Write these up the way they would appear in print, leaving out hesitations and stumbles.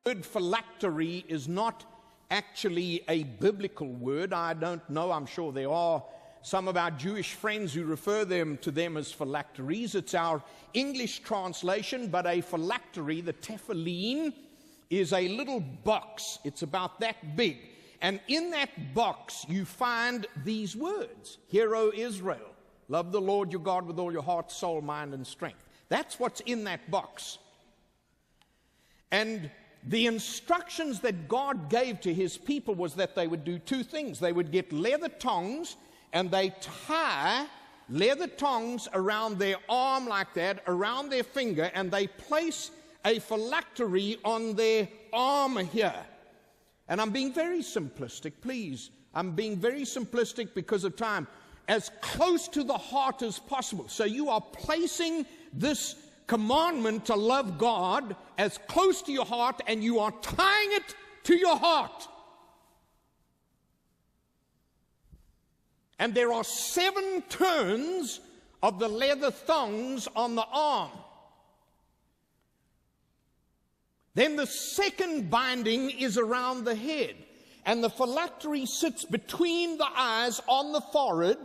word phylactery is not actually a biblical word. I don't know. I'm sure there are some of our Jewish friends who refer to them as phylacteries. It's our English translation, but a phylactery, the tephilim, is a little box. It's about that big. And in that box, you find these words. Hear, O Israel, love the Lord your God with all your heart, soul, mind, and strength. That's what's in that box. And the instructions that God gave to his people was that they would do two things. They would get leather tongs, and they tie leather tongs around their arm like that, around their finger, and they place a phylactery on their arm here. And I'm being very simplistic, please. I'm being very simplistic because of time. As close to the heart as possible. So you are placing this commandment to love God as close to your heart, and you are tying it to your heart. And there are 7 turns of the leather thongs on the arm. Then the second binding is around the head. And the phylactery sits between the eyes on the forehead.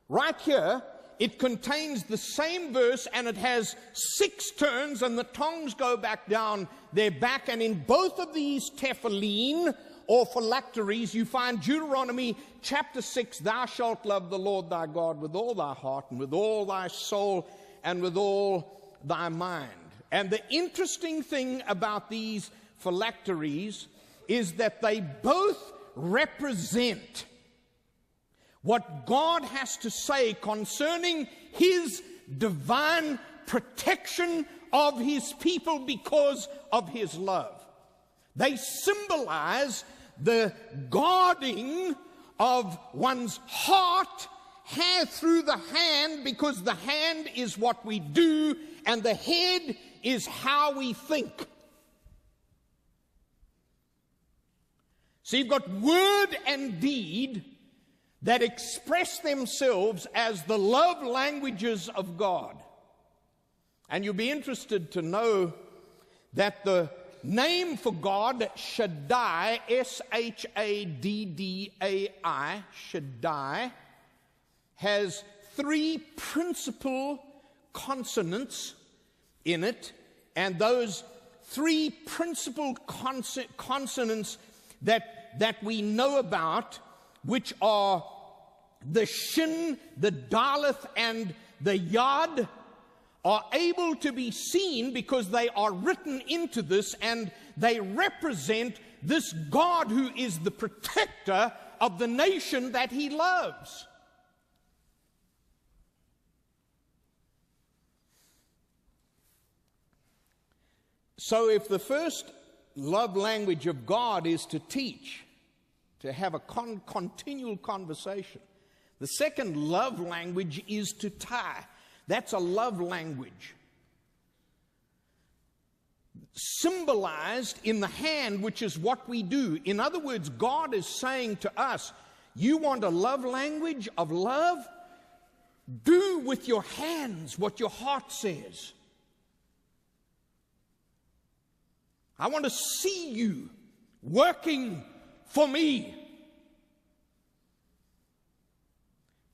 Right here, it contains the same verse, and it has 6 turns, and the tongs go back down their back. And in both of these tephilim, or phylacteries, you find Deuteronomy chapter 6, thou shalt love the Lord thy God with all thy heart, and with all thy soul, and with all thy mind. And the interesting thing about these phylacteries is that they both represent what God has to say concerning his divine protection of his people because of his love. They symbolize the guarding of one's heart through the hand, because the hand is what we do and the head is how we think. So you've got word and deed that express themselves as the love languages of God. And you'll be interested to know that the name for God, Shaddai, S-H-A-D-D-A-I, Shaddai, has 3 principal consonants in it, and those 3 principal consonants that we know about, which are the Shin, the Daleth, and the Yod, are able to be seen because they are written into this, and they represent this God who is the protector of the nation that he loves. So if the first love language of God is to teach, to have a continual conversation, the second love language is to tie. That's a love language symbolized in the hand, which is what we do. In other words, God is saying to us, you want a love language of love? Do with your hands what your heart says. I want to see you working for me.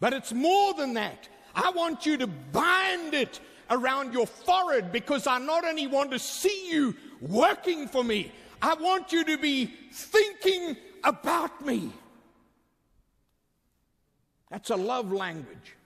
But it's more than that. I want you to bind it around your forehead, because I not only want to see you working for me, I want you to be thinking about me. That's a love language.